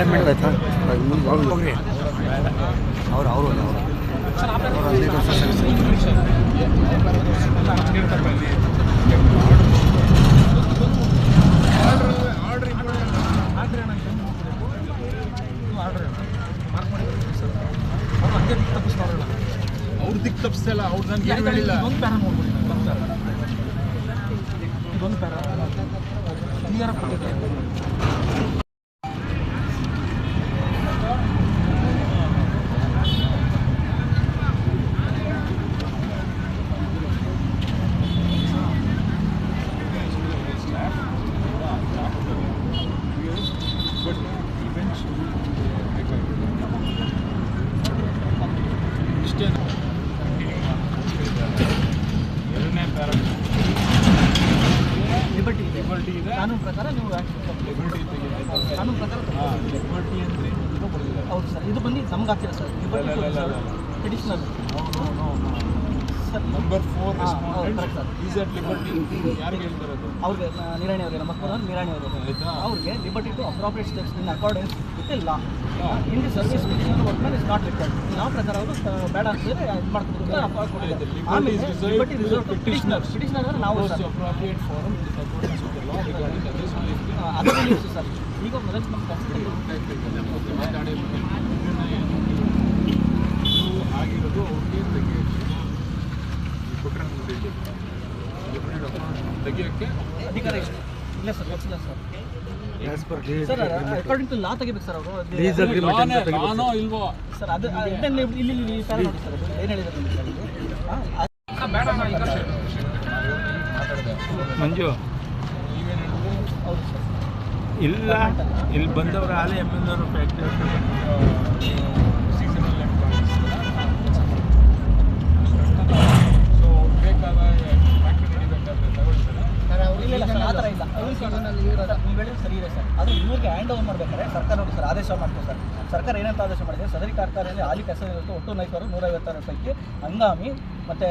ಕಂಡೆಮ್ಮೆಂಟ್ ಆಯ್ತಾ ಹೋಗ್ರಿ ಅವರು 15 ವರ್ಷ ಸರ್ವಿಸ್ ಅವ್ರು ದಿಕ್ಕು ತಪ್ಪಿಸ್ತಲ್ಲ ಅವ್ರು ನನಗೆ ಏನು ಹೇಳಿಲ್ಲ. ಒಂದು ಪ್ಯಾರ ನೋಡ್ಬಿಡಿ, ಇದೊಂದು ಪ್ಯಾರ ಕ್ಲಿಯರ್ ಕೊಟ್ಟಿದ್ದಾರೆ. ಎರಡನೇ ಪ್ಯಾರ ಲಿಬರ್ಟಿ ಇದೆ. ಕಾನೂನು ಪ್ರಕಾರ ನೀವು ಲಿಬರ್ಟಿ ಕಾನೂನು ಪ್ರಕಾರ ಲಿಬರ್ಟಿ ಅಂದರೆ ಹೌದು ಸರ್. ಇದು ಬಂದು ನಮ್ಗೆ ಆಗ್ತಿಲ್ಲ sir. Liberty traditional sir. Number 4 respondent is at liberty. ಯಾರಿಗೆ ಹೇಳ್ತಿರೋದು? ಅವ್ರಿಗೆ ನಿರಾಣಿ ಅವರಿಗೆ, ನಮ್ಮ ಮಕ್ಕಳು ನಿರಾಣಿ ಅವರು. ಅವ್ರಿಗೆ liberty to appropriate steps in accordance with law in the service petition workman is not required. ಯಾವ ಪ್ರಕಾರ ಅವರು ಬೇಡ ಅಂತಂದರೆ ಇದು ಮಾಡ್ಕೊಂಡು ಲಿಬರ್ಟಿ ರಿಸರ್ವ್ ಪಿಟಿಷನರ್ ಅಂದರೆ ನಾವು ಅಪ್ರಾಪ್ರಿಯೇಟ್ ಫಾರಮ್ ಅದನ್ನು ನ್ಯೂಸ್ ಸರ್. ಈಗ ಮೊದಲು ನಮ್ಮ ಮಾತಾಡಿ ಆಗಿರೋದು ಅವ್ರಿಗೆ ತೆಗಿಯೋಕ್ಕೆ ಅಧಿಕಾರ ಇಲ್ಲ ಸರ್. ಗೊತ್ತಿಲ್ಲ ಸರ್. ಅಕಾರ್ಡಿಂಗ್ ಟು ಲಾ ತೆಗಿಬೇಕು ಸರ್ ಅವರು. ನಾನೋ ಇಲ್ವೋ ಸರ್? ಅದು ಇಲ್ಲಿ ನೋಡಿ ಸರ್, ಏನು ಹೇಳಿದ್ರು ಮಂಜು? ಹೌದು ಸರ್. ಇಲ್ಲ, ಇಲ್ಲಿ ಬಂದವರು ಆಲೆ MLA factory seasonal employees. So ಬೇಕಾದ ಫ್ಯಾಕ್ಟ್ರಿ ನಡಿಬೇಕಾದ್ರೆ ತಗೊಳ್ತಾರೆ. ಇಲ್ಲ ಸರ್, ಆ ಥರ ಇಲ್ಲ. ನೀವು ಹೇಳಿದ್ರೆ ಸರಿ ಇದೆ ಸರ್. ಆದರೆ ಇವ್ರಿಗೆ ಹ್ಯಾಂಡ್ ಓವರ್ ಮಾಡಬೇಕಾದ್ರೆ ಸರ್ಕಾರ ನೋಡಿ ಸರ್ ಆದೇಶ ಮಾಡ್ತೀವಿ ಸರ್. ಸರ್ಕಾರ ಏನಂತ ಆದೇಶ ಮಾಡಿದೆ? ಸದರಿ ಕಾರ್ಖಾನೆಯಲ್ಲಿ ಹಾಲಿ ಕೆಲಸ ಇರುತ್ತೆ ಒಟ್ಟು 9,156 ಪೈಕಿ ಹಂಗಾಮಿ ಮತ್ತು